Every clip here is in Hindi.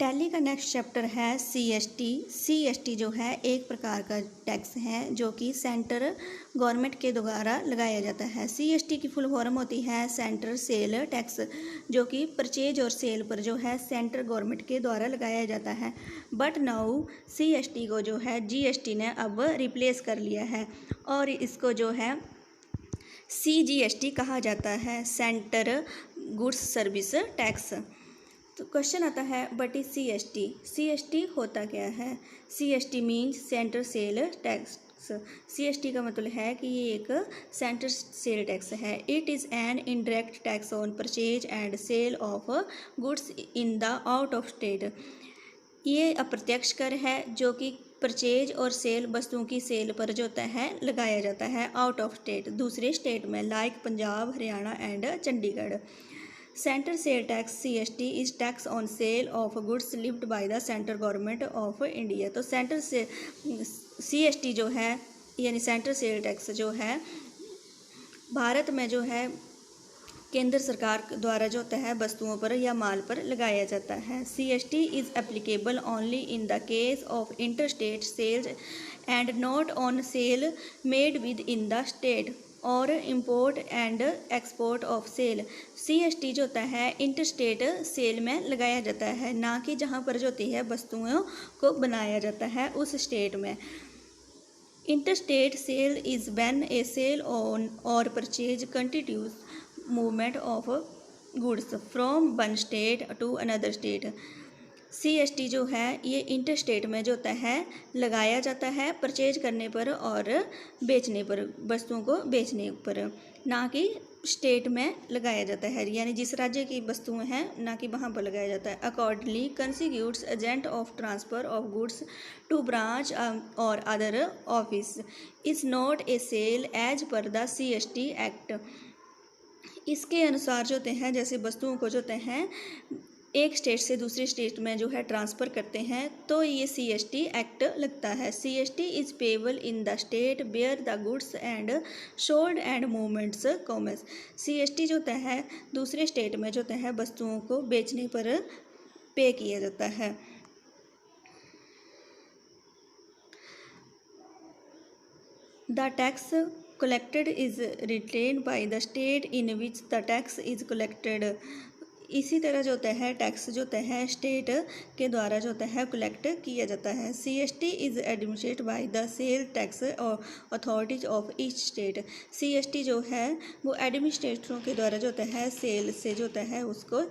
टैली का नेक्स्ट चैप्टर है सीएसटी। सीएसटी जो है एक प्रकार का टैक्स है जो कि सेंटर गवर्नमेंट के द्वारा लगाया जाता है। सीएसटी की फुल फॉर्म होती है सेंटर सेल टैक्स, जो कि परचेज और सेल पर जो है सेंटर गवर्नमेंट के द्वारा लगाया जाता है। बट नाउ सीएसटी को जो है जीएसटी ने अब रिप्लेस कर लिया है और इसको जो है सीजीएसटी कहा जाता है, सेंटर गुड्स सर्विस टैक्स। तो क्वेश्चन आता है बट इज सीएसटी, सीएसटी होता क्या है? CST means centre sale tax. CST का मतलब है कि ये एक सेंटर सेल टैक्स है। It is an indirect tax on purchase and sale of goods in the out of state. ये अप्रत्यक्ष कर है जो कि परचेज और सेल वस्तुओं की सेल पर जो होता है लगाया जाता है आउट ऑफ स्टेट, दूसरे स्टेट में, like Punjab, Haryana and Chandigarh. Centre sale tax CST is tax on sale of goods lived by the central government of India. तो सेंटर से सीएसटी जो है यानी सेंटर सेल टैक्स जो है भारत में जो है केंद्र सरकार द्वारा जो होता है वस्तुओं पर या माल पर लगाया जाता है। CST is applicable only in the case of inter state sales and not on sale made within the state और import and export of sale. CST जो होता है इंटर स्टेट सेल में लगाया जाता है, ना कि जहाँ पर जो होती है वस्तुओं को बनाया जाता है उस स्टेट में। Interstate sale is when a sale on और purchase continuous movement of goods from one state to another state. CST जो है ये इंटर स्टेट में जो होता है लगाया जाता है परचेज करने पर और बेचने पर, वस्तुओं को बेचने पर, ना कि स्टेट में लगाया जाता है, यानी जिस राज्य की वस्तुएं हैं ना कि वहाँ पर लगाया जाता है। Accordingly constitutes agent of transfer of goods to branch और other office is not a sale as per the CST act. इसके अनुसार जो होते हैं जैसे वस्तुओं को जो होते हैं एक स्टेट से दूसरे स्टेट में जो है ट्रांसफ़र करते हैं तो ये सीएसटी एक्ट लगता है। CST is payable in the state where the goods and sold and movements commerce. CST जो होता है दूसरे स्टेट में जो होता है वस्तुओं को बेचने पर पे किया जाता है। The tax collected is retained by the state in which the tax is collected। इसी तरह जो होता है टैक्स जो होता है स्टेट के द्वारा जो होता है कलेक्ट किया जाता है। CST is administrated by the sale tax authorities of each state. CST जो है वो एडमिनिस्ट्रेटरों के द्वारा जो होता है सेल से जो होता है उसको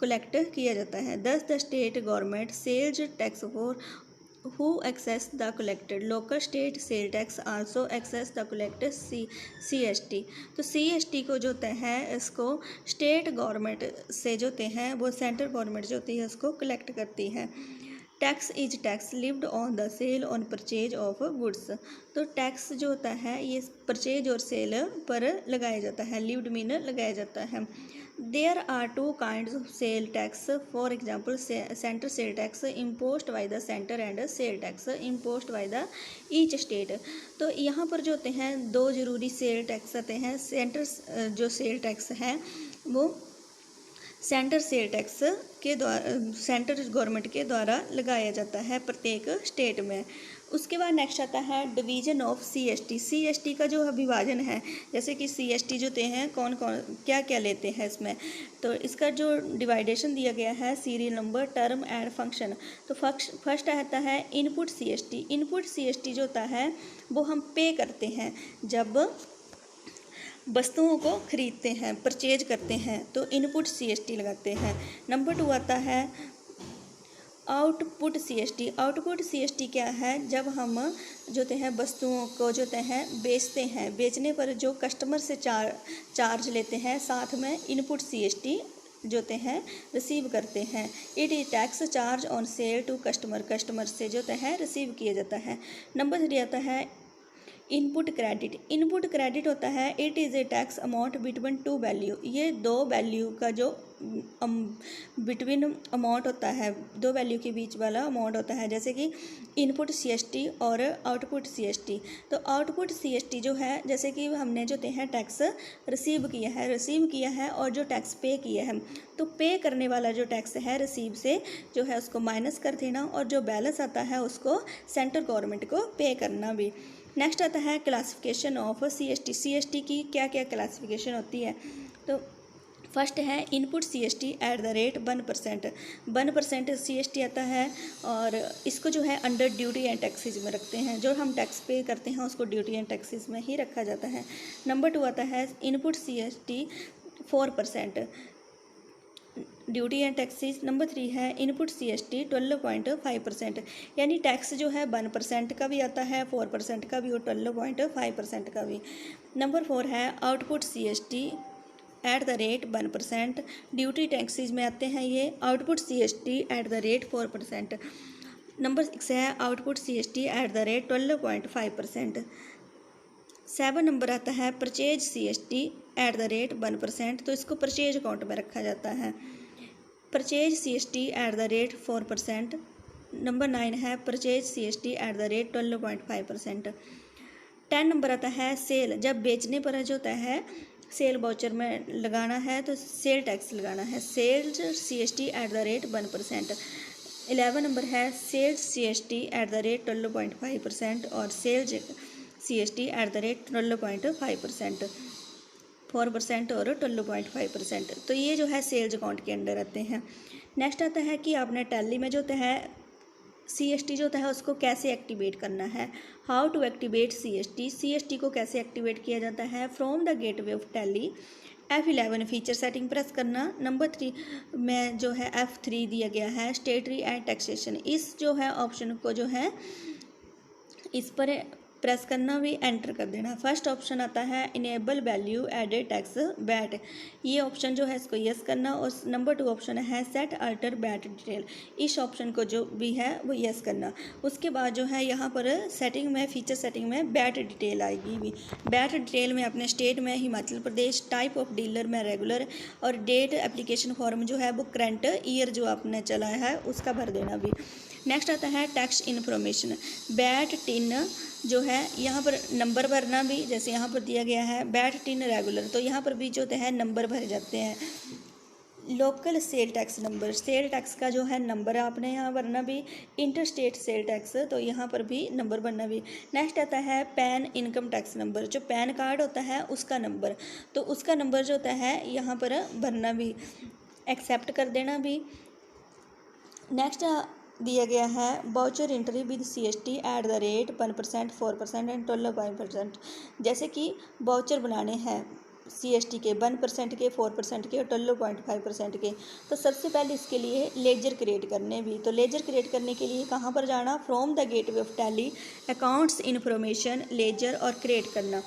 कलेक्ट किया जाता है। Thus the state government sales tax for who access the collected local state sale tax also access the collected CST। तो CST को जो होता है इसको स्टेट गवर्नमेंट से जो होते हैं वो सेंट्रल गवर्नमेंट जो होती है उसको कलेक्ट करती है। Tax is tax levied on the sale on purchase of goods. तो टैक्स जो होता है ये परचेज और सेल पर लगाया जाता है, लिव्ड मीन लगाया जाता है। There are two kinds of sale tax, for example center sale tax imposed by the center and sale tax imposed by the each state। तो यहाँ पर जो होते हैं दो ज़रूरी सेल टैक्स आते हैं। सेंटर जो सेल टैक्स है वो सेंटर सेल टैक्स के द्वारा सेंटर गवर्नमेंट के द्वारा लगाया जाता है प्रत्येक स्टेट में। उसके बाद नेक्स्ट आता है डिवीज़न ऑफ सीएसटी। सीएसटी का जो विभाजन है जैसे कि सीएसटी जो होते हैं कौन कौन क्या क्या लेते हैं इसमें, तो इसका जो डिवाइडेशन दिया गया है serial number, term and function. तो फर्स्ट आता है इनपुट सीएसटी। इनपुट सीएसटी जो होता है वो हम पे करते हैं जब वस्तुओं को खरीदते हैं, परचेज करते हैं, तो इनपुट सीएसटी लगाते हैं। नंबर 2 आता है आउटपुट सीएसटी। आउटपुट सीएसटी क्या है? जब हम जो होते हैं वस्तुओं को जो होते हैं बेचते हैं, बेचने पर जो कस्टमर से चार्ज लेते हैं, साथ में इनपुट सीएसटी जो होते हैं रिसीव करते हैं। It is tax charge on sale to customer. Customer से जो होता है रिसीव किया जाता है। नंबर 3 आता है इनपुट क्रेडिट होता है it is a tax amount between two value. ये दो वैल्यू का जो बिटवीन अमाउंट होता है, दो वैल्यू के बीच वाला अमाउंट होता है, जैसे कि इनपुट सीएसटी और आउटपुट सीएसटी। तो आउटपुट सीएसटी जो है, जैसे कि हमने जो है टैक्स रिसीव किया है और जो टैक्स पे किया है, तो पे करने वाला जो टैक्स है रिसीव से जो है उसको माइनस कर देना और जो बैलेंस आता है उसको सेंट्रल गवर्नमेंट को पे करना भी। नेक्स्ट आता है क्लासिफिकेशन ऑफ सीएसटी। सीएसटी की क्या क्या क्लासिफिकेशन होती है, तो फर्स्ट है input CST at the rate 1%। 1% CST आता है और इसको जो है अंडर ड्यूटी एंड टैक्सेस में रखते हैं। जो हम टैक्स पे करते हैं उसको ड्यूटी एंड टैक्सेस में ही रखा जाता है। नंबर 2 आता है input CST 4% duty and taxes. Number 3 है इनपुट सीएसटी 12.5%, यानी टैक्स जो है 1% का भी आता है, 4% का भी और 12.5% का भी। नंबर 4 है output CST at the rate 1%। Duty taxes में आते हैं ये output CST at the rate 4%। Number 6 है output CST at the rate 12.5%। 7 number आता है purchase CST at the rate 1%, तो इसको परचेज अकाउंट में रखा जाता है। Purchase CST at the rate 4%। Number 9 है purchase CST at the rate 12.5%। 10 number आता है सेल, जब बेचने पर जो होता है सेल वाउचर में लगाना है तो सेल टैक्स लगाना है, sales CST at the rate 1%। 11 number है sales CST at the rate 12.5% और sales CST at the rate 12.5%, 4% और 12.5%। तो ये जो है सेल्स अकाउंट के अंडर आते हैं। नेक्स्ट आता है कि आपने टैली में जो होता है सीएसटी जो होता है उसको कैसे एक्टिवेट करना है। How to activate CST, CST को कैसे एक्टिवेट किया जाता है। From the gateway of Tally F11 feature setting press करना। नंबर 3 में जो है F3 दिया गया है स्टेटरी एंड टैक्सेशन, इस जो है ऑप्शन को जो है इस पर प्रेस करना भी एंटर कर देना। फर्स्ट ऑप्शन आता है enable value added tax VAT, ये ऑप्शन जो है इसको यस करना। और नंबर 2 ऑप्शन है सेट अल्टर बैट डिटेल, इस ऑप्शन को जो भी है वो यस करना। उसके बाद जो है यहाँ पर सेटिंग में फीचर सेटिंग में बैट डिटेल आएगी भी। बैट डिटेल में अपने स्टेट में Himachal Pradesh, type of dealer में रेगुलर और डेट एप्लीकेशन फॉर्म जो है वो करंट ईयर जो आपने चलाया है उसका भर देना भी। नेक्स्ट आता है टैक्स इन्फॉर्मेशन, बैट टिन जो है यहाँ पर नंबर भरना भी, जैसे यहाँ पर दिया गया है बैट टिन रेगुलर, तो यहाँ पर भी जो है नंबर भरे जाते हैं। Local sale tax number, sale tax का जो है नंबर आपने यहाँ भरना भी। इंटर स्टेट सेल टैक्स, तो यहाँ पर भी नंबर भरना भी। नेक्स्ट आता है पैन इनकम टैक्स नंबर, जो पैन कार्ड होता है उसका नंबर, तो उसका नंबर जो होता है यहाँ पर भरना भी, एक्सेप्ट कर देना भी। नेक्स्ट दिया गया है voucher entry with CST at the rate 1%, 4% and 12.5%, जैसे कि वाउचर बनाने हैं सीएसटी के 1% के, 4% के और 12.5% के। तो सबसे पहले इसके लिए लेजर क्रिएट करने भी, तो लेजर क्रिएट करने के लिए कहाँ पर जाना, from the gateway of Tally accounts information ledger और क्रिएट करना।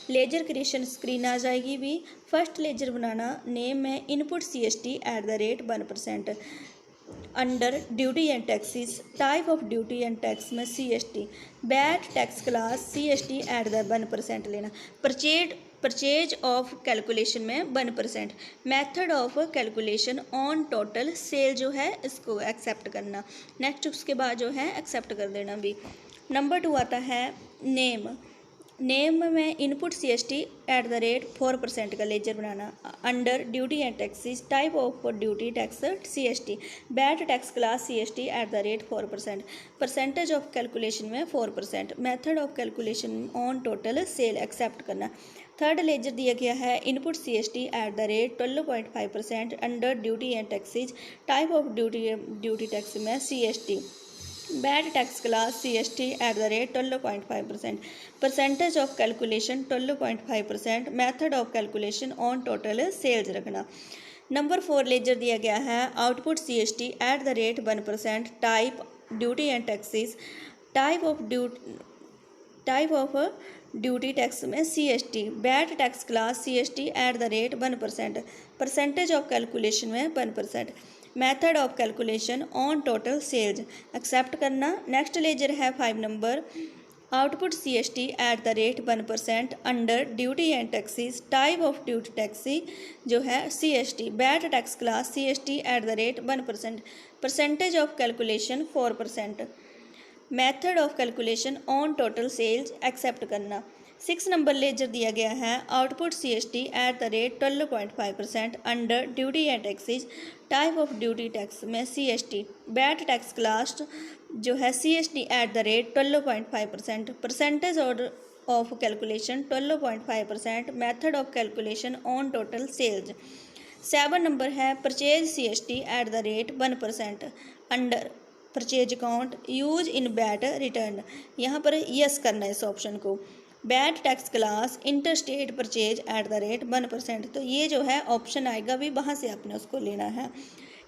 लेजर क्रिएशन स्क्रीन आ जाएगी भी। फर्स्ट लेजर बनाना, नेम में input CST at the rate 1%। Under duty and taxes, type of duty and tax में CST, VAT tax class CST at the 1% लेना। परचेज ऑफ कैलकुलेशन में 1%, method of calculation on total sale जो है इसको एक्सेप्ट करना। नेक्स्ट उसके बाद जो है एक्सेप्ट कर देना भी। नंबर 2 आता है नेम में input CST at the rate 4% का लेजर बनाना। Under duty and taxes, type of duty tax CST, VAT tax class CST at the rate 4%, percentage of calculation में 4%, method of calculation on total sale accept करना। थर्ड लेजर दिया गया है input CST at the rate 12.5%, under duty and taxes, type of duty tax में CST, VAT tax class CST at the rate 12.5%, percentage of calculation 12.5%, method of calculation on total sales रखना। नंबर 4 लेजर दिया गया है output CST at the rate 1%, type duty and taxes, type of duty tax में CST, VAT tax class CST at the rate 1%, percentage of calculation में 1%, method of calculation on total sales accept करना। नेक्स्ट लेजर है 5 number output CST at the rate 1% under duty and taxes. Type of duty tax जो है CST। VAT tax class CST at the rate 1%। Percentage of calculation 4%। Method of calculation on total sales accept करना। 6 नंबर लेजर दिया गया है output CST at the rate 12.5% under duty and taxes. Type of duty tax में CST। बैट टैक्स क्लास जो है CST at the rate 12.5%। Percentage of calculation 12.5%। Method of calculation on total sales. 7 number है purchase CST at the rate 1% under purchase account use in VAT return. यहाँ पर यस करना है इस ऑप्शन को। Bat tax class interstate purchase at the rate 1%, तो ये जो है ऑप्शन आएगा भी वहाँ से आपने उसको लेना है।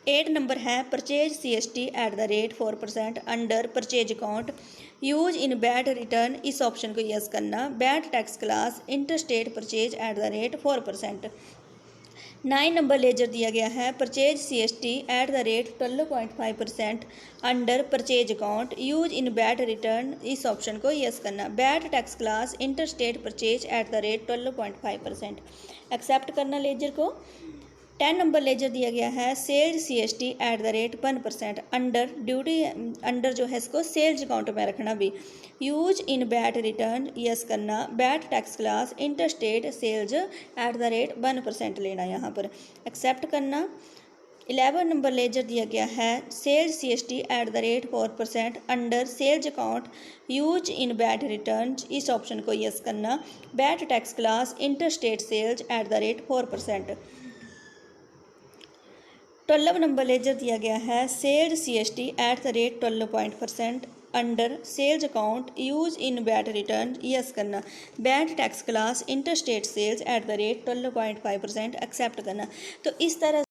8 नंबर है purchase CST at the rate 4% under purchase account use in VAT return, इस ऑप्शन को यस करना। VAT tax class interstate purchase at the rate 4%। 9 number ledger दिया गया है purchase CST at the rate 12.5% under purchase account use in VAT return, इस ऑप्शन को यस करना। VAT tax class interstate purchase at the rate 12.5%, accept करना लेजर को। 10 नंबर लेजर दिया गया है sales CST at the rate 1% under duty, under जो है इसको सेल्स अकाउंट में रखना भी। Use in VAT return yes करना। VAT tax class interstate sales at the rate 1% लेना यहाँ पर, एक्सेप्ट करना। 11 नंबर लेजर दिया गया है sales CST at the rate 4% under sales account use in VAT return, इस ऑप्शन को यस करना। VAT tax class interstate sales at the rate 4%। 12 number ledger दिया गया है sales CST at the rate 12% under sales account use in VAT return, yes करना। VAT tax class interstate sales at the rate 12.5%, accept करना। तो इस तरह